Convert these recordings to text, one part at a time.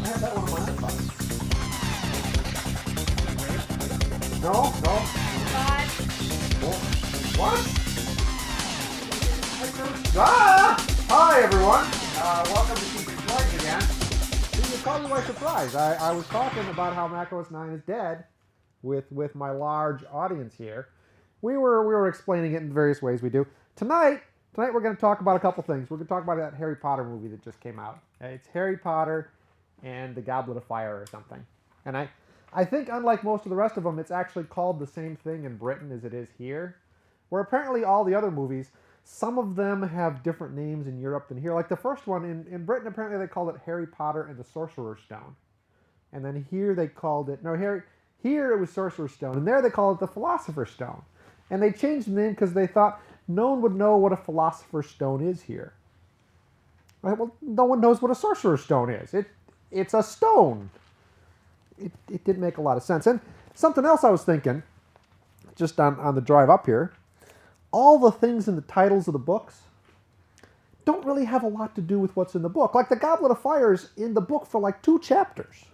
have that one on my iPod. No, no. No. What? Hi, everyone. Welcome to Keep Your Flags again. You caught me by surprise. I was talking about how macOS 9 is dead with my large audience here. We were explaining it in various ways we do. Tonight we're going to talk about a couple things. We're going to talk about that Harry Potter movie that just came out. It's Harry Potter and the Goblet of Fire or something. And I think unlike most of the rest of them, it's actually called the same thing in Britain as it is here. Where apparently all the other movies, some of them have different names in Europe than here. Like the first one, in Britain, apparently they called it Harry Potter and the Sorcerer's Stone. And then here they called it, here it was Sorcerer's Stone. And there they called it the Philosopher's Stone. And they changed the name because they thought no one would know what a Philosopher's Stone is here. Right? Well, no one knows what a Sorcerer's Stone is. It's a stone. It didn't make a lot of sense. And something else I was thinking, just on the drive up here, all the things in the titles of the books don't really have a lot to do with what's in the book. Like the Goblet of Fire is in the book for like 2 chapters.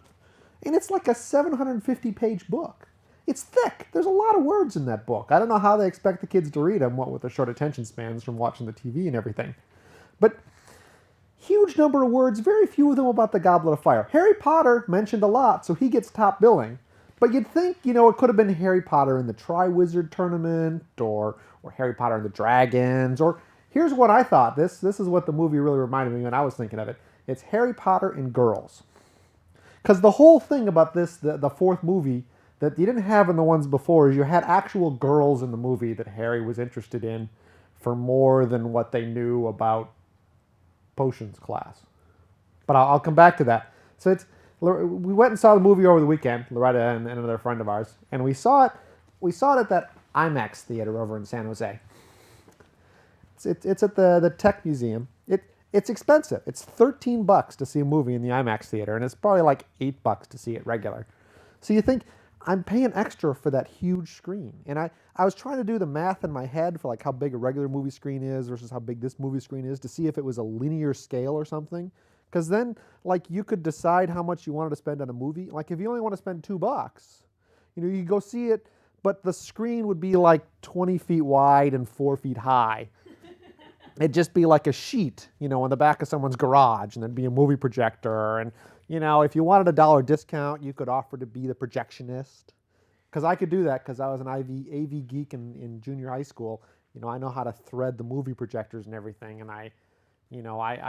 And it's like a 750-page book. It's thick. There's a lot of words in that book. I don't know how they expect the kids to read them, what with their short attention spans from watching the TV and everything. But huge number of words, very few of them about the Goblet of Fire. Harry Potter mentioned a lot, so he gets top billing. But you'd think, it could have been Harry Potter in the Triwizard Tournament, or Harry Potter and the Dragons, or here's what I thought. This is what the movie really reminded me when I was thinking of it. It's Harry Potter and girls. Because the whole thing about this, the fourth movie, that you didn't have in the ones before, is you had actual girls in the movie that Harry was interested in for more than what they knew about potions class. But I'll come back to that. So we went and saw the movie over the weekend, Loretta and another friend of ours, and we saw it at that IMAX theater over in San Jose. It's at the Tech Museum. It's expensive. It's $13 to see a movie in the IMAX theater, and it's probably like $8 to see it regular. So you think, I'm paying extra for that huge screen. And I was trying to do the math in my head for like how big a regular movie screen is versus how big this movie screen is to see if it was a linear scale or something. Because then, like, you could decide how much you wanted to spend on a movie. Like, if you only want to spend $2, you go see it, but the screen would be like 20 feet wide and 4 feet high. It'd just be like a sheet, on the back of someone's garage, and there'd be a movie projector. And, if you wanted a $1 discount, you could offer to be the projectionist. Because I could do that because I was an AV geek in junior high school. I know how to thread the movie projectors and everything, and I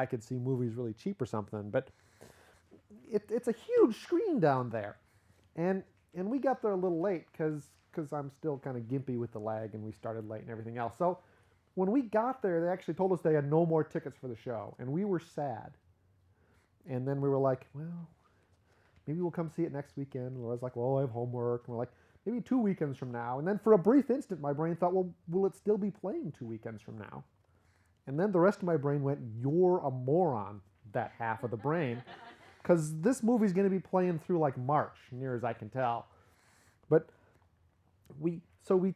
could see movies really cheap or something. But it's a huge screen down there. And we got there a little late because I'm still kind of gimpy with the lag, and we started late and everything else. So when we got there, they actually told us they had no more tickets for the show, and we were sad. And then we were like, well, maybe we'll come see it next weekend. And I was like, well, I have homework. And we're like, maybe 2 weekends from now. And then for a brief instant, my brain thought, well, will it still be playing 2 weekends from now? And then the rest of my brain went, you're a moron, that half of the brain. Because this movie's going to be playing through like March, near as I can tell. But we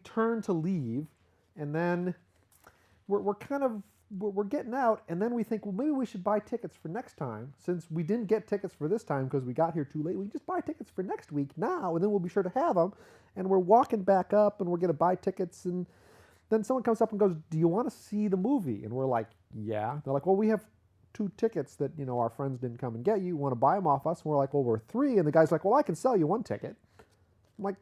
turn to leave, and then we're getting out, and then we think, well, maybe we should buy tickets for next time. Since we didn't get tickets for this time because we got here too late, we can just buy tickets for next week now, and then we'll be sure to have them. And we're walking back up, and we're going to buy tickets, and then someone comes up and goes, do you want to see the movie? And we're like, yeah. They're like, well, we have 2 tickets that, our friends didn't come and get. You want to buy them off us? And we're like, well, we're 3. And the guy's like, well, I can sell you 1 ticket. I'm like,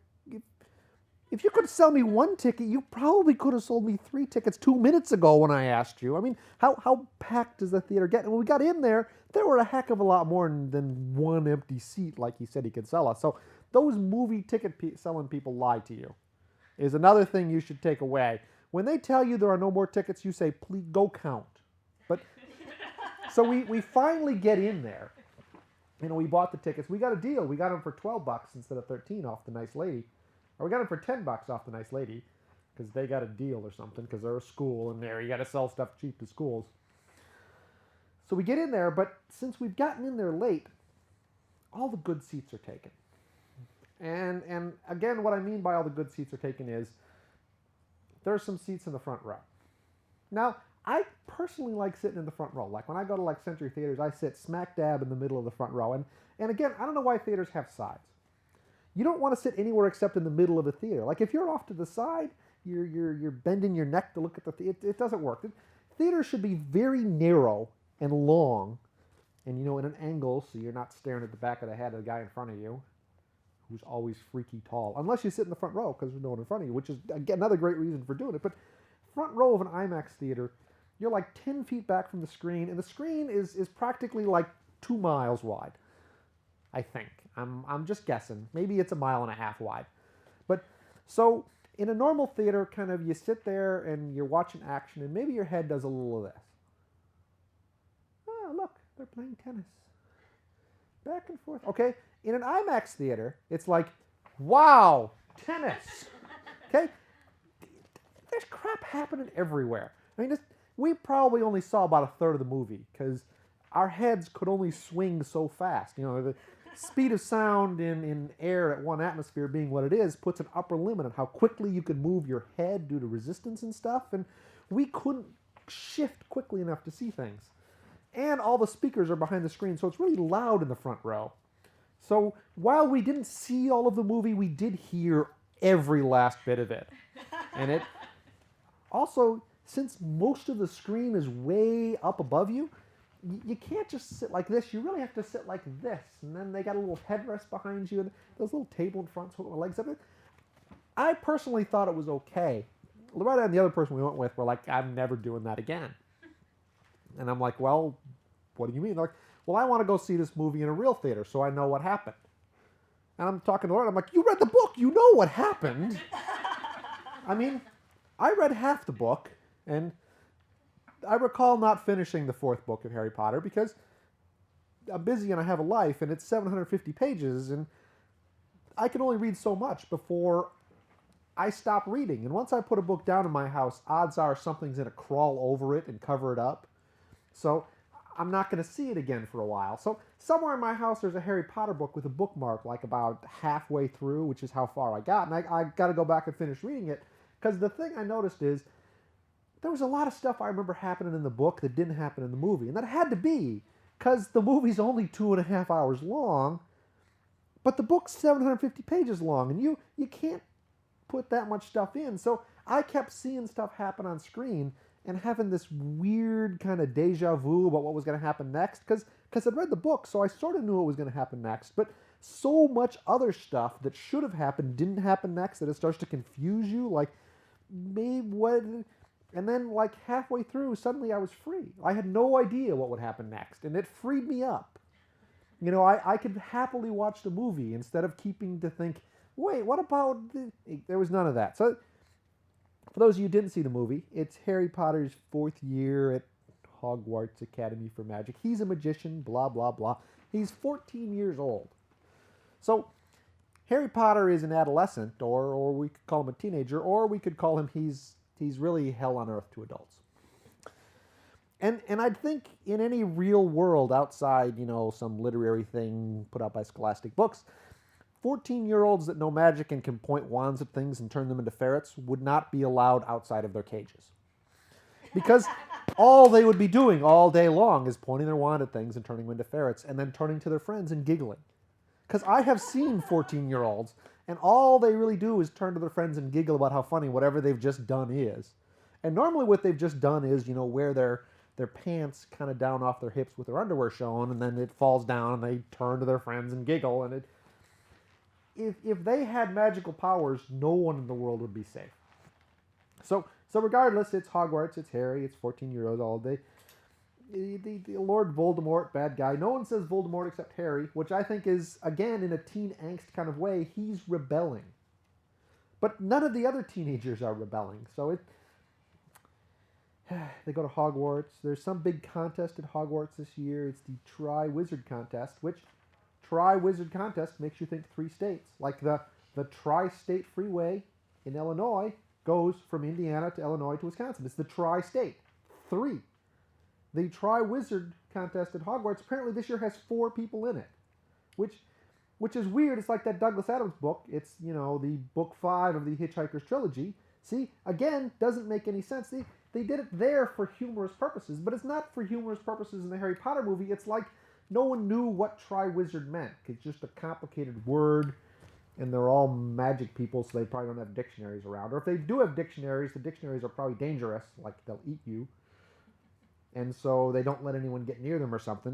if you could sell me 1 ticket, you probably could have sold me 3 tickets 2 minutes ago when I asked you. I mean, how packed does the theater get? And when we got in there were a heck of a lot more than 1 empty seat like he said he could sell us. So those movie ticket selling people lie to you is another thing you should take away. When they tell you there are no more tickets, you say, please go count. But so we finally get in there. We bought the tickets. We got a deal. We got them for $12 instead of 13 off the nice lady. Or we got them for $10 off the nice lady because they got a deal or something because they're a school and there you got to sell stuff cheap to schools. So we get in there, but since we've gotten in there late, all the good seats are taken. And again, what I mean by all the good seats are taken is there's some seats in the front row. Now, I personally like sitting in the front row. Like when I go to like Century Theaters, I sit smack dab in the middle of the front row. And again, I don't know why theaters have sides. You don't want to sit anywhere except in the middle of a theater. Like if you're off to the side, you're bending your neck to look at the theater. It doesn't work. Theaters should be very narrow and long, and in an angle, so you're not staring at the back of the head of the guy in front of you, who's always freaky tall. Unless you sit in the front row because there's no one in front of you, which is again another great reason for doing it. But front row of an IMAX theater, you're like 10 feet back from the screen, and the screen is practically like 2 miles wide. I think. I'm just guessing. Maybe it's 1.5 miles wide. But so in a normal theater, kind of you sit there and you're watching action, and maybe your head does a little of this. Oh, look, they're playing tennis. Back and forth. Okay, in an IMAX theater, it's like, wow, tennis. Okay? There's crap happening everywhere. I mean, we probably only saw about a third of the movie because our heads could only swing so fast. The speed of sound in air at one atmosphere being what it is puts an upper limit on how quickly you can move your head due to resistance and stuff, and we couldn't shift quickly enough to see things. And all the speakers are behind the screen, so it's really loud in the front row. So while we didn't see all of the movie, we did hear every last bit of it. And it also, since most of the screen is way up above you, you can't just sit like this. You really have to sit like this. And then they got a little headrest behind you and those little table in front to hold my legs up. I personally thought it was okay. Loretta and the other person we went with were like, I'm never doing that again. And I'm like, well, what do you mean? They're like, well, I want to go see this movie in a real theater so I know what happened. And I'm talking to Loretta. I'm like, you read the book. You know what happened. I mean, I read half the book, and I recall not finishing the 4th book of Harry Potter because I'm busy and I have a life, and it's 750 pages, and I can only read so much before I stop reading. And once I put a book down in my house, odds are something's going to crawl over it and cover it up. So I'm not going to see it again for a while. So somewhere in my house there's a Harry Potter book with a bookmark like about halfway through, which is how far I got. And I got to go back and finish reading it because the thing I noticed is there was a lot of stuff I remember happening in the book that didn't happen in the movie. And that had to be because the movie's only 2.5 hours long, but the book's 750 pages long, and you can't put that much stuff in. So I kept seeing stuff happen on screen and having this weird kind of deja vu about what was going to happen next because I'd read the book, so I sort of knew what was going to happen next. But so much other stuff that should have happened didn't happen next that it starts to confuse you. Like, maybe what... And then, like, halfway through, suddenly I was free. I had no idea what would happen next, and it freed me up. I could happily watch the movie instead of keeping to think, wait, what about... There was none of that. So, for those of you who didn't see the movie, it's Harry Potter's 4th year at Hogwarts Academy for Magic. He's a magician, blah, blah, blah. He's 14 years old. So, Harry Potter is an adolescent, or we could call him a teenager, or we could call him he's really hell on earth to adults. And I'd think in any real world outside, some literary thing put out by Scholastic Books, 14-year-olds that know magic and can point wands at things and turn them into ferrets would not be allowed outside of their cages. Because all they would be doing all day long is pointing their wand at things and turning them into ferrets and then turning to their friends and giggling. Because I have seen 14-year-olds, and all they really do is turn to their friends and giggle about how funny whatever they've just done is. And normally what they've just done is, wear their pants kind of down off their hips with their underwear showing, and then it falls down, and they turn to their friends and giggle, and if they had magical powers, no one in the world would be safe. So regardless, it's Hogwarts, it's Harry, it's 14-year-olds all day. The Lord Voldemort, bad guy. No one says Voldemort except Harry, which I think is, again, in a teen angst kind of way, he's rebelling. But none of the other teenagers are rebelling. So they go to Hogwarts. There's some big contest at Hogwarts this year. It's the Tri-Wizard Contest, which Tri-Wizard Contest makes you think 3 states. Like the Tri-State Freeway in Illinois goes from Indiana to Illinois to Wisconsin. It's the Tri-State. 3. The Tri-Wizard Contest at Hogwarts apparently this year has 4 people in it, which is weird. It's like that Douglas Adams book. It's, the book 5 of the Hitchhiker's trilogy. See, again, doesn't make any sense. they did it there for humorous purposes, but it's not for humorous purposes in the Harry Potter movie. It's like no one knew what Triwizard meant. It's just a complicated word, and they're all magic people, so they probably don't have dictionaries around. Or if they do have dictionaries, the dictionaries are probably dangerous, like they'll eat you. And so they don't let anyone get near them or something.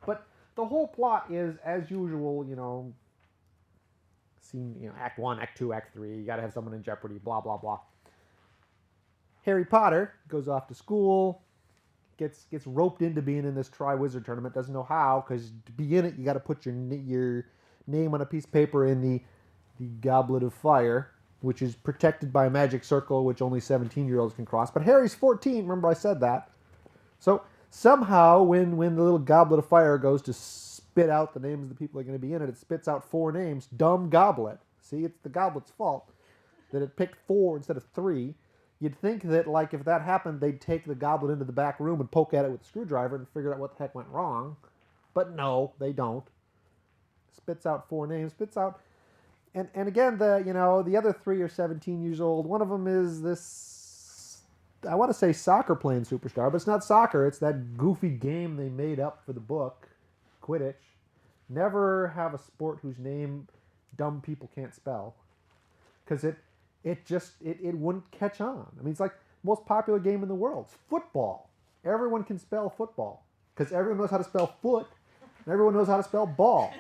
But the whole plot is, as usual, Act 1, Act 2, Act 3, you gotta have someone in jeopardy, blah, blah, blah. Harry Potter goes off to school, gets roped into being in this Triwizard tournament, doesn't know how, because to be in it, you gotta put your name on a piece of paper in the Goblet of Fire, which is protected by a magic circle, which only 17-year-olds can cross. But Harry's 14, remember I said that. So somehow, when the little Goblet of Fire goes to spit out the names of the people that are going to be in it, it spits out 4 names. Dumb goblet. See, it's the goblet's fault that it picked 4 instead of 3. You'd think that, like, if that happened, they'd take the goblet into the back room and poke at it with a screwdriver and figure out what the heck went wrong. But no, they don't. Spits out 4 names. Spits out... And again, the other 3 are 17 years old. One of them is this, I want to say soccer playing superstar, but it's not soccer. It's that goofy game they made up for the book, Quidditch. Never have a sport whose name dumb people can't spell, because it wouldn't catch on. I mean, it's like the most popular game in the world. It's football. Everyone can spell football, because everyone knows how to spell foot, and everyone knows how to spell ball.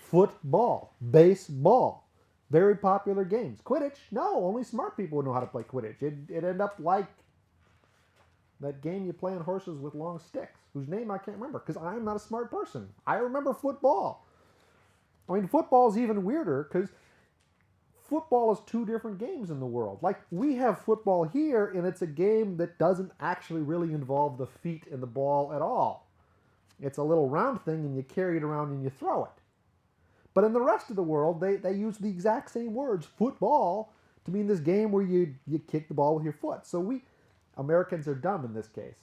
Football, baseball, very popular games. Quidditch, no, only smart people would know how to play Quidditch. It'd end up like that game you play on horses with long sticks, whose name I can't remember, because I'm not a smart person. I remember football. I mean, football's even weirder, because football is 2 different games in the world. Like, we have football here, and it's a game that doesn't actually really involve the feet and the ball at all. It's a little round thing, and you carry it around and you throw it. But in the rest of the world, they use the exact same words, football, to mean this game where you kick the ball with your foot. So Americans are dumb in this case.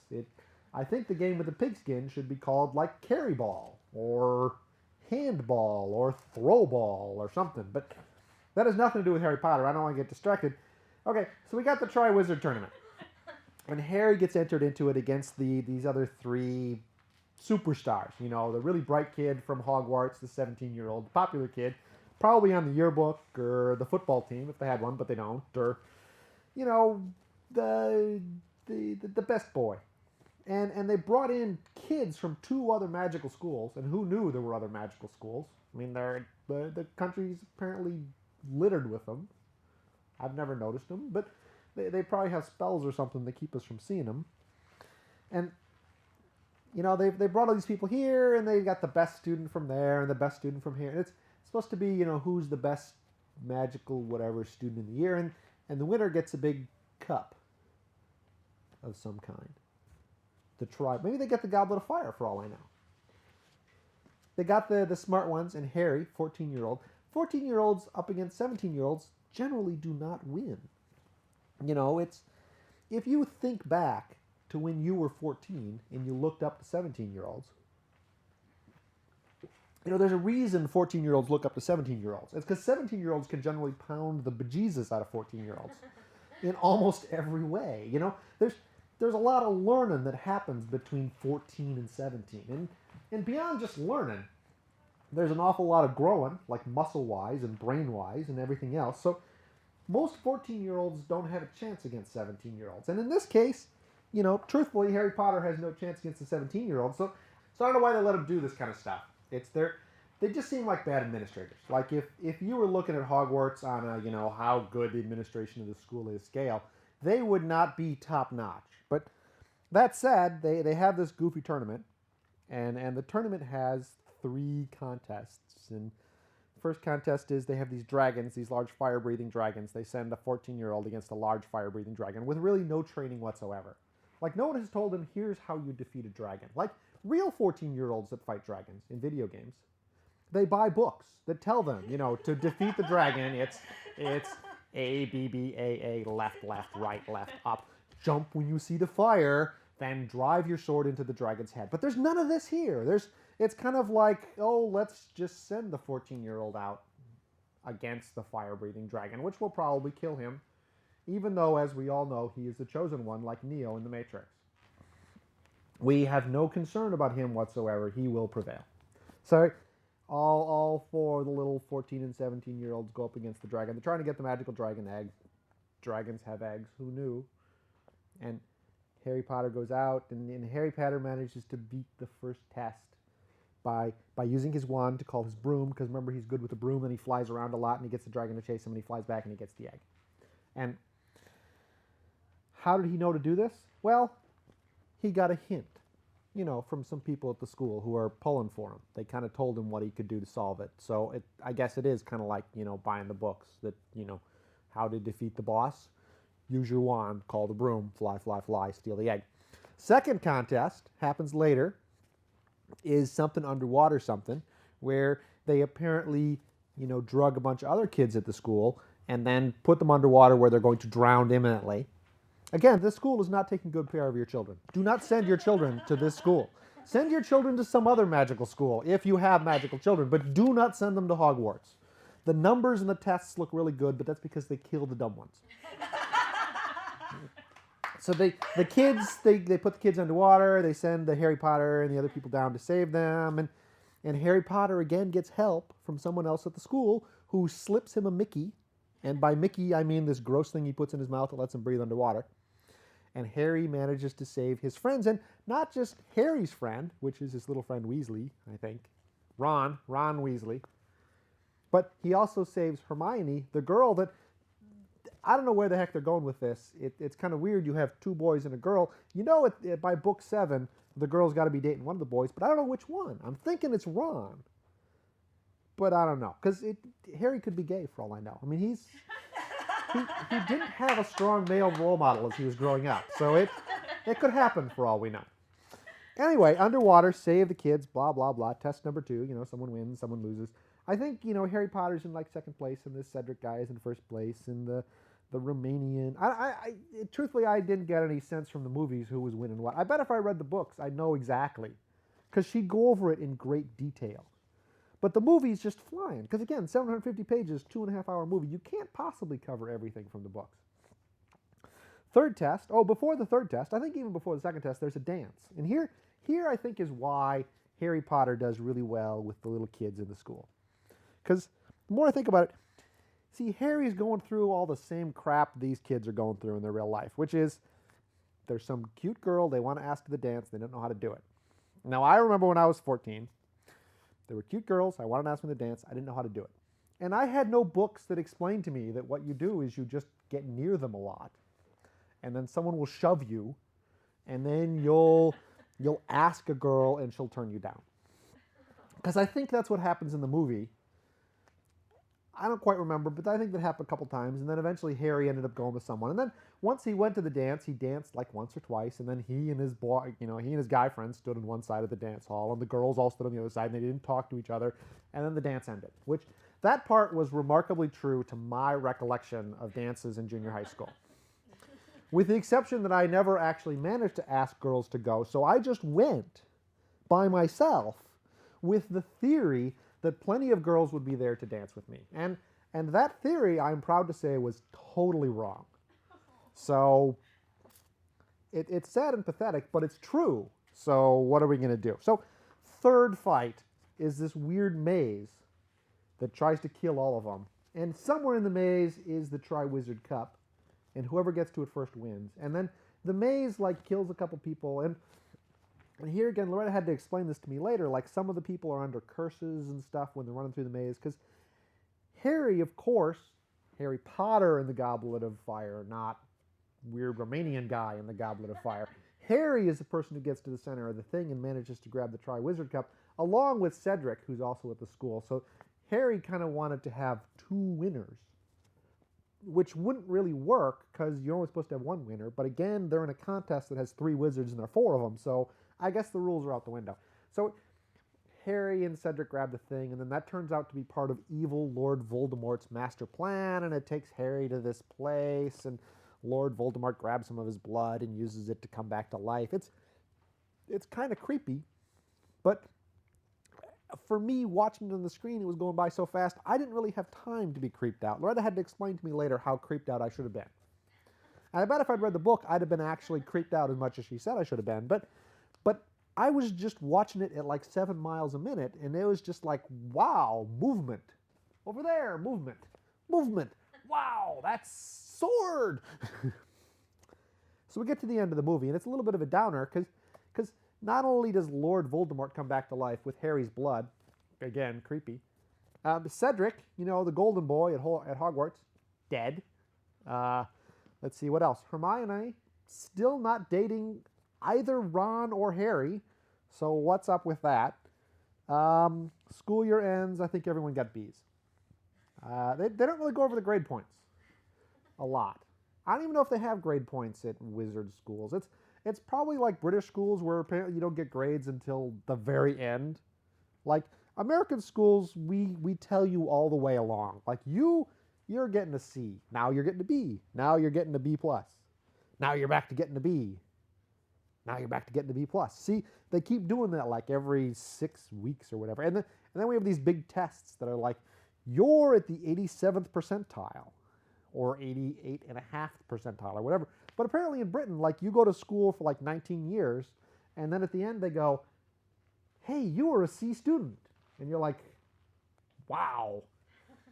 I think the game with the pigskin should be called like carry ball, or handball, or throw ball, or something. But that has nothing to do with Harry Potter. I don't want to get distracted. Okay, so we got the Triwizard Tournament. And Harry gets entered into it against these other 3 superstars, the really bright kid from Hogwarts, the 17-year-old, the popular kid, probably on the yearbook or the football team if they had one, but they don't, or the best boy, and they brought in kids from 2 other magical schools, and who knew there were other magical schools? I mean, the country's apparently littered with them. I've never noticed them, but they probably have spells or something that keep us from seeing them, and they brought all these people here, and they've got the best student from there and the best student from here. And it's supposed to be, who's the best magical whatever student in the year, and the winner gets a big cup of some kind. Maybe they get the Goblet of Fire, for all I know. They got the smart ones, and Harry, 14-year-old. 14-year-olds up against 17-year-olds generally do not win. If you think back to when you were 14 and you looked up to 17-year-olds. There's a reason 14-year-olds look up to 17-year-olds. It's because 17-year-olds can generally pound the bejesus out of 14-year-olds in almost every way. There's a lot of learning that happens between 14 and 17. And beyond just learning, there's an awful lot of growing, like muscle-wise and brain-wise and everything else. So most 14-year-olds don't have a chance against 17-year-olds. And in this case, truthfully, Harry Potter has no chance against a 17-year-old. So I don't know why they let him do this kind of stuff. They just seem like bad administrators. Like if you were looking at Hogwarts on a, how good the administration of the school is scale, they would not be top-notch. But that said, they have this goofy tournament, and the tournament has 3 contests. And the first contest is they have these dragons, these large fire-breathing dragons. They send a 14-year-old against a large fire-breathing dragon with really no training whatsoever. Like, no one has told them, here's how you defeat a dragon. Like, real 14-year-olds that fight dragons in video games, they buy books that tell them, to defeat the dragon, it's A, B, B, A, left, right, left, up. Jump when you see the fire, then drive your sword into the dragon's head. But there's none of this here. It's kind of like, let's just send the 14-year-old out against the fire-breathing dragon, which will probably kill him even though, as we all know, he is the chosen one, like Neo in the Matrix. We have no concern about him whatsoever. He will prevail. So all four of the little 14 and 17-year-olds go up against the dragon. They're trying to get the magical dragon egg. Dragons have eggs. Who knew? And Harry Potter goes out, and Harry Potter manages to beat the first test by using his wand to call his broom, because remember, he's good with the broom, and he flies around a lot, and he gets the dragon to chase him, and he flies back, and he gets the egg. And how did he know to do this? Well, he got a hint, from some people at the school who are pulling for him. They kind of told him what he could do to solve it. So I guess it is kind of like, buying the books that, how to defeat the boss. Use your wand, call the broom, fly, fly, fly, steal the egg. Second contest happens later, is something underwater something, where they apparently, drug a bunch of other kids at the school and then put them underwater where they're going to drown imminently. Again, this school is not taking good care of your children. Do not send your children to this school. Send your children to some other magical school if you have magical children, but do not send them to Hogwarts. The numbers and the tests look really good, but that's because they kill the dumb ones. So the kids, they put the kids underwater, they send the Harry Potter and the other people down to save them, and Harry Potter again gets help from someone else at the school who slips him a Mickey, and by Mickey I mean this gross thing he puts in his mouth that lets him breathe underwater. And Harry manages to save his friends, and not just Harry's friend, which is his little friend Weasley, I think, Ron Weasley, but he also saves Hermione, the girl that, I don't know where the heck they're going with this. It's kind of weird. You have two boys and a girl. By book 7, the girl's got to be dating one of the boys, but I don't know which one. I'm thinking it's Ron, but I don't know, because Harry could be gay for all I know. I mean, he didn't have a strong male role model as he was growing up, so it could happen for all we know. Anyway, underwater, save the kids, blah, blah, blah. Test number 2, someone wins, someone loses. I think, Harry Potter's in second place, and this Cedric guy is in first place, and the Romanian. Truthfully, I didn't get any sense from the movies who was winning what. I bet if I read the books, I'd know exactly, because she'd go over it in great detail. But the movie's just flying, because again, 750 pages, 2.5-hour movie. You can't possibly cover everything from the books. Third test. Oh, before the third test, I think even before the second test, there's a dance. And here I think is why Harry Potter does really well with the little kids in the school. Because the more I think about it, see, Harry's going through all the same crap these kids are going through in their real life, which is there's some cute girl they want to ask to the dance, they don't know how to do it. Now, I remember when I was 14, there were cute girls, I wanted to ask them to dance, I didn't know how to do it. And I had no books that explained to me that what you do is you just get near them a lot, and then someone will shove you, and then you'll ask a girl and she'll turn you down. Because I think that's what happens in the movie. I don't quite remember, but I think that happened a couple times, and then eventually Harry ended up going with someone. And then once he went to the dance, he danced once or twice, and then he and his guy friend stood on one side of the dance hall, and the girls all stood on the other side, and they didn't talk to each other, and then the dance ended. Which, that part was remarkably true to my recollection of dances in junior high school. With the exception that I never actually managed to ask girls to go, so I just went by myself with the theory that plenty of girls would be there to dance with me. And that theory, I'm proud to say, was totally wrong. So it's sad and pathetic, but it's true. So what are we going to do? So third fight is this weird maze that tries to kill all of them. And somewhere in the maze is the Triwizard Cup, and whoever gets to it first wins. And then the maze kills a couple people, and here again, Loretta had to explain this to me later, some of the people are under curses and stuff when they're running through the maze, because Harry, of course, Harry Potter in the Goblet of Fire, not weird Romanian guy in the Goblet of Fire. Harry is the person who gets to the center of the thing and manages to grab the Triwizard Cup, along with Cedric, who's also at the school. So Harry kind of wanted to have 2 winners, which wouldn't really work, because you're only supposed to have 1 winner, but again, they're in a contest that has 3 wizards and there are 4 of them, so I guess the rules are out the window. So Harry and Cedric grab the thing, and then that turns out to be part of evil Lord Voldemort's master plan, and it takes Harry to this place, and Lord Voldemort grabs some of his blood and uses it to come back to life. It's kind of creepy, but for me, watching it on the screen, it was going by so fast, I didn't really have time to be creeped out. Loretta had to explain to me later how creeped out I should have been. And I bet if I'd read the book, I'd have been actually creeped out as much as she said I should have been. But I was just watching it at like 7 miles a minute, and it was just like, wow, movement. Over there, movement. Movement. Wow, that's sword. So we get to the end of the movie, and it's a little bit of a downer, because not only does Lord Voldemort come back to life with Harry's blood, again, creepy, Cedric, the golden boy at Hogwarts, dead. Let's see, what else? Hermione, still not dating either Ron or Harry, so what's up with that? School year ends, I think everyone got B's. They don't really go over the grade points a lot. I don't even know if they have grade points at wizard schools. It's probably like British schools where apparently you don't get grades until the very end. Like American schools, we tell you all the way along. Like you're getting a C. Now you're getting a B. Now you're getting a B plus. Now you're back to getting a B. Now you're back to getting a B plus. See, they keep doing that like every 6 weeks or whatever. And then we have these big tests that are like, you're at the 87th percentile or 88.5th percentile or whatever. But apparently in Britain, like you go to school for like 19 years, and then at the end they go, hey, you were a C student. And you're like, wow,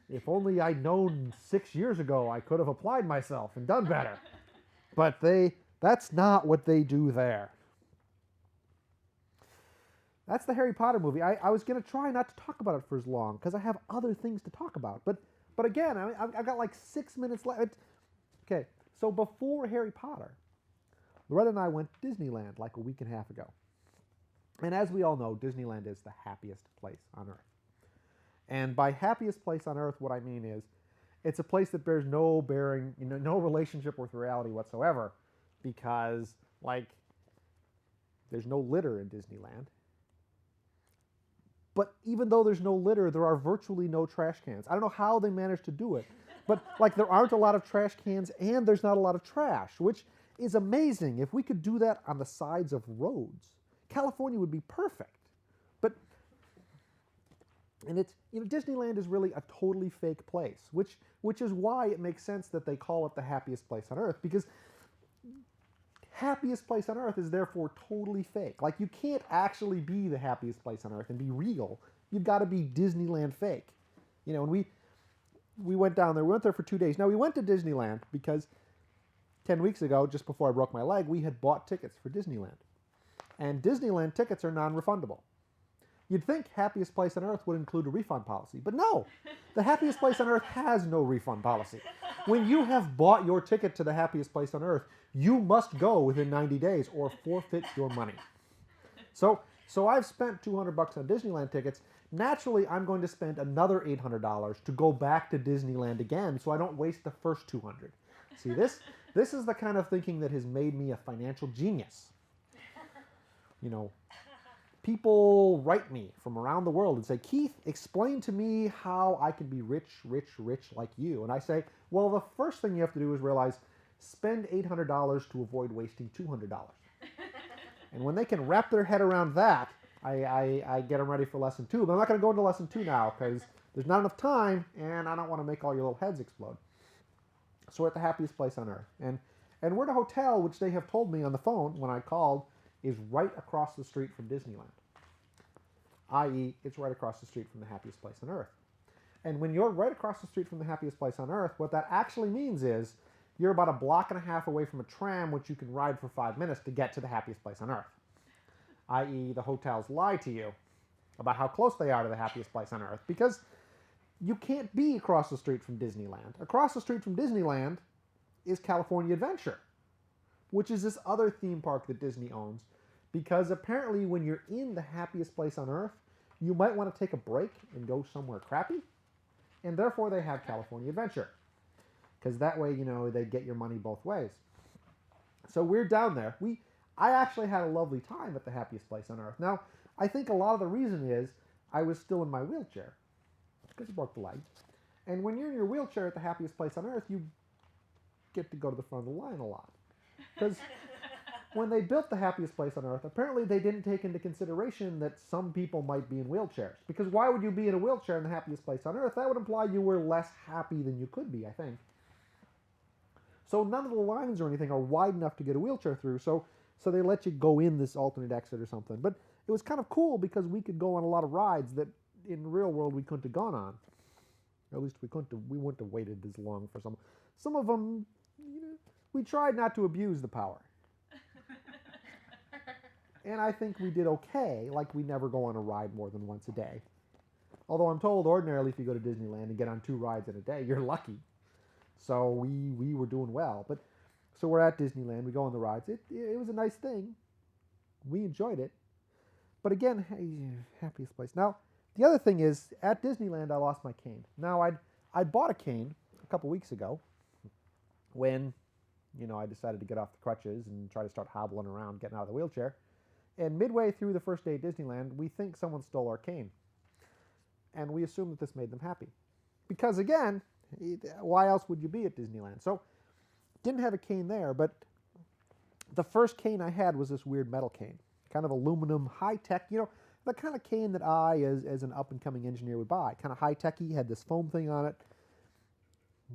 if only I'd known 6 years ago, I could have applied myself and done better. But that's not what they do there. That's the Harry Potter movie. I was going to try not to talk about it for as long because I have other things to talk about. But again, I've got like 6 minutes left. Okay, so before Harry Potter, Loretta and I went to Disneyland like a week and a half ago. And as we all know, Disneyland is the happiest place on earth. And by happiest place on earth, what I mean is it's a place that bears no bearing, no relationship with reality whatsoever, because like there's no litter in Disneyland. But even though there's no litter, there are virtually no trash cans. I don't know how they managed to do it, but like there aren't a lot of trash cans and there's not a lot of trash, which is amazing. If we could do that on the sides of roads, California would be perfect. And it's Disneyland is really a totally fake place, which is why it makes sense that they call it the happiest place on earth, because happiest place on earth is therefore totally fake. Like you can't actually be the happiest place on earth and be real. You've got to be Disneyland fake. And we went down there. We went there for 2 days. Now we went to Disneyland because 10 weeks ago, just before I broke my leg, we had bought tickets for Disneyland. And Disneyland tickets are non-refundable. You'd think happiest place on earth would include a refund policy, but no. The happiest place on earth has no refund policy. When you have bought your ticket to the happiest place on earth, you must go within 90 days or forfeit your money. So I've spent $200 on Disneyland tickets. Naturally, I'm going to spend another $800 to go back to Disneyland again so I don't waste the first $200. See, this is the kind of thinking that has made me a financial genius. People write me from around the world and say, Keith, explain to me how I can be rich, rich, rich like you. And I say, well, the first thing you have to do is realize, spend $800 to avoid wasting $200. And when they can wrap their head around that, I get them ready for lesson 2. But I'm not going to go into lesson 2 now because there's not enough time and I don't want to make all your little heads explode. So we're at the happiest place on earth. And we're at a hotel, which they have told me on the phone when I called, is right across the street from Disneyland. I.e., it's right across the street from the happiest place on earth. And when you're right across the street from the happiest place on earth, what that actually means is you're about a block and a half away from a tram which you can ride for 5 minutes to get to the happiest place on earth. I.e., the hotels lie to you about how close they are to the happiest place on earth because you can't be across the street from Disneyland. Across the street from Disneyland is California Adventure, which is this other theme park that Disney owns, because apparently when you're in the happiest place on earth, you might want to take a break and go somewhere crappy, and therefore they have California Adventure, because that way, they get your money both ways. So we're down there. I actually had a lovely time at the happiest place on earth. Now, I think a lot of the reason is I was still in my wheelchair, because I broke the leg. And when you're in your wheelchair at the happiest place on earth, you get to go to the front of the line a lot. Because when they built the happiest place on earth, apparently they didn't take into consideration that some people might be in wheelchairs. Because why would you be in a wheelchair in the happiest place on earth? That would imply you were less happy than you could be, I think. So none of the lines or anything are wide enough to get a wheelchair through. So they let you go in this alternate exit or something. But it was kind of cool because we could go on a lot of rides that in the real world we couldn't have gone on. At least we wouldn't have waited as long for some. Some of them, we tried not to abuse the power. And I think we did okay, like we never go on a ride more than once a day. Although I'm told ordinarily if you go to Disneyland and get on 2 rides in a day, you're lucky. So we were doing well. But so we're at Disneyland, we go on the rides. It was a nice thing. We enjoyed it. But again, happiest place. Now, the other thing is, at Disneyland I lost my cane. Now, I'd bought a cane a couple weeks ago when, I decided to get off the crutches and try to start hobbling around, getting out of the wheelchair. And midway through the first day at Disneyland, we think someone stole our cane. And we assume that this made them happy. Because again, why else would you be at Disneyland? So, didn't have a cane there, but the first cane I had was this weird metal cane. Kind of aluminum, high-tech, the kind of cane that I, as an up-and-coming engineer, would buy. Kind of high-techy, had this foam thing on it.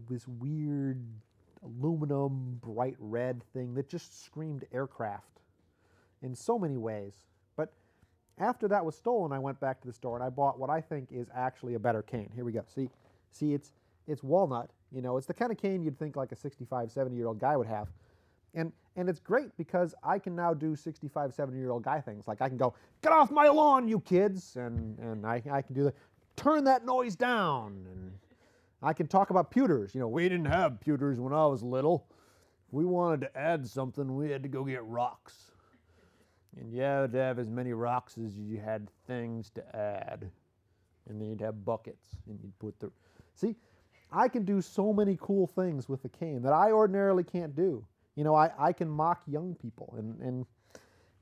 This weird aluminum, bright red thing that just screamed aircraft in so many ways. But after that was stolen, I went back to the store and I bought what I think is actually a better cane. Here we go. See, it's walnut. It's the kind of cane you'd think like a 65, 70-year-old guy would have. And it's great because I can now do 65, 70-year-old guy things. Like I can go, get off my lawn, you kids. And I can do turn that noise down. And I can talk about pewters. We didn't have pewters when I was little. If we wanted to add something, we had to go get rocks. And you had to have as many rocks as you had things to add. And then you'd have buckets. And you'd put the... See, I can do so many cool things with the cane that I ordinarily can't do. I can mock young people, and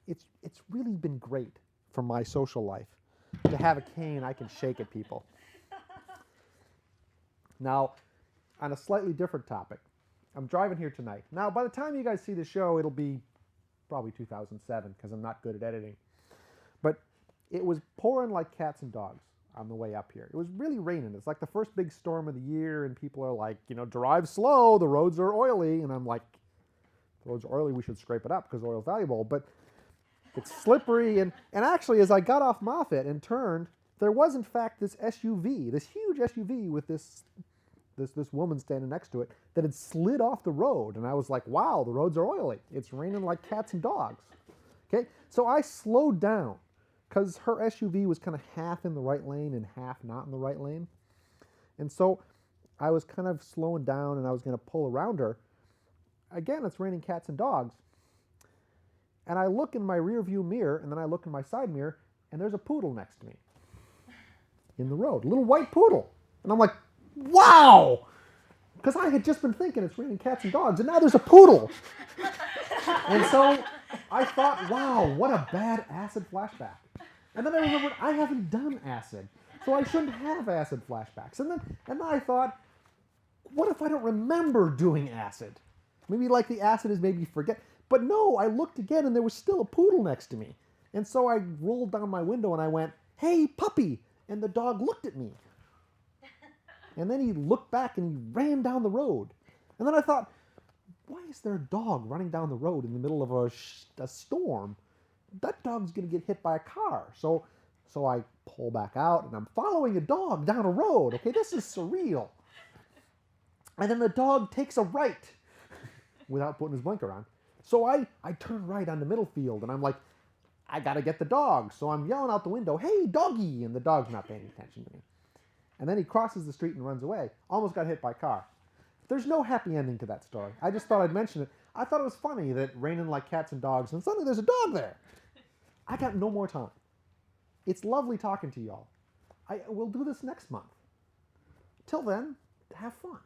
it's really been great for my social life to have a cane I can shake at people. Now, on a slightly different topic, I'm driving here tonight. Now, by the time you guys see the show, it'll be probably 2007 because I'm not good at editing. But it was pouring like cats and dogs on the way up here. It was really raining. It's like the first big storm of the year, and people are like, drive slow, the roads are oily, and I'm like, the roads are oily, we should scrape it up because oil's valuable, but it's slippery, and actually as I got off Moffett and turned, there was in fact this SUV, this huge SUV with this woman standing next to it that had slid off the road, and I was like, wow, the roads are oily. It's raining like cats and dogs. Okay, so I slowed down because her SUV was kind of half in the right lane and half not in the right lane, and so I was kind of slowing down and I was going to pull around her. Again, it's raining cats and dogs. And I look in my rear view mirror, and then I look in my side mirror, and there's a poodle next to me in the road, a little white poodle. And I'm like, wow! Because I had just been thinking it's raining cats and dogs, and now there's a poodle. And so I thought, wow, what a bad acid flashback. And then I remembered I haven't done acid, so I shouldn't have acid flashbacks. And then I thought, what if I don't remember doing acid? Maybe like the acid is maybe forget. But no, I looked again and there was still a poodle next to me. And so I rolled down my window and I went, hey, puppy. And the dog looked at me. And then he looked back and he ran down the road. And then I thought, why is there a dog running down the road in the middle of a storm? That dog's going to get hit by a car. So I pull back out and I'm following a dog down a road. Okay, this is surreal. And then the dog takes a right without putting his blinker on. So I turn right on the middle field, and I'm like, I got to get the dog. So I'm yelling out the window, hey, doggy, and the dog's not paying attention to me. And then he crosses the street and runs away. Almost got hit by a car. There's no happy ending to that story. I just thought I'd mention it. I thought it was funny that raining like cats and dogs, and suddenly there's a dog there. I got no more time. It's lovely talking to y'all. We'll do this next month. Till then, have fun.